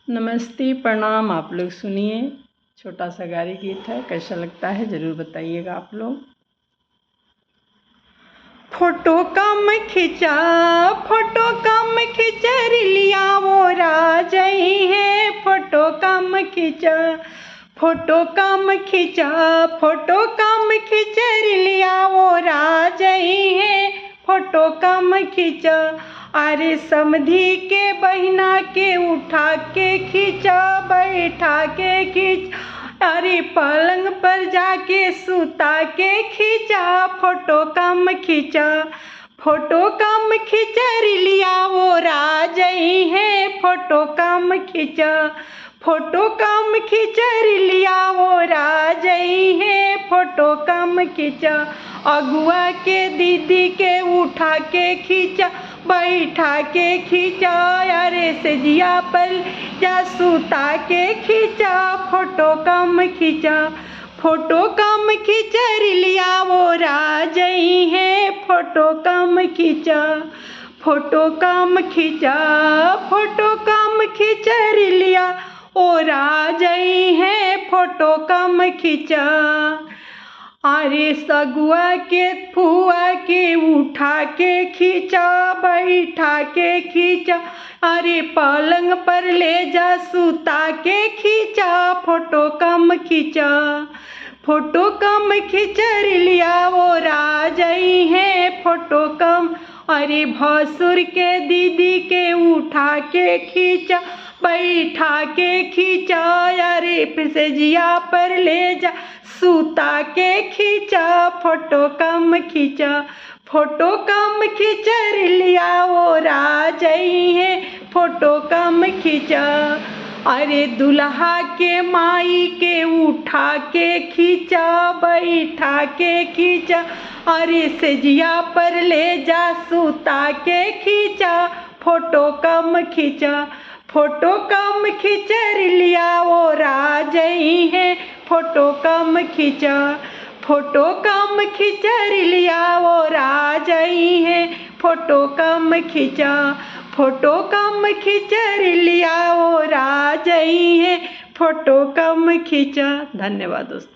नमस्ते, प्रणाम। आप लोग सुनिए, छोटा सा गारी गीत है, कैसा लगता है ज़रूर बताइएगा आप लोग। फोटो कम खिंचा रिलिया वो राजई है। फोटो कम खिंचा रिलिया वो राजई है। फोटो कम खिंचा, अरे समधी के बहिना के उठा के खींचा, बैठा के खींच, अरे पलंग पर जाके सुता के खींचा। फोटो कम खींचा रिलिया वो राजई है। फोटो कम खींचा रिलिया वो राजई है। फोटो कम खींचा, अगुआ के दीदी के उठा के खींचा, बैठा के खींचा, अरे सजिया पर जा सुता के खींचा। फोटो कम खींचा रिलिया वो राजई है। फोटो कम खींचा रिलिया वो राजई है। फोटो कम खींचा, अरे सगुआ के फुआ के उठा के खींचा, बैठा के खींचा, अरे पलंग पर ले जा सुता के खींचा। फोटो कम खींचा रिलिया वो राजई है। फोटो कम, अरे भसुर के दीदी के उठा के खींचा, बैठा के खींचा, अरे फिर से जिया पर ले जा सुता के खींचा। फोटो कम खींचा रिलिया वो राजई है। फोटो कम खींचा, अरे दुल्हा के माई के उठा के खींचा, बैठा के खींचा, अरे सजिया पर ले जा सुता के खींचा। फोटो कम खींचा रिलिया वो राजई है। फोटो कम खींचा रिलिया वो राजई है। फोटो कम खींचा रिलिया वो राजई है। फोटो कम खींचा। धन्यवाद दोस्तों।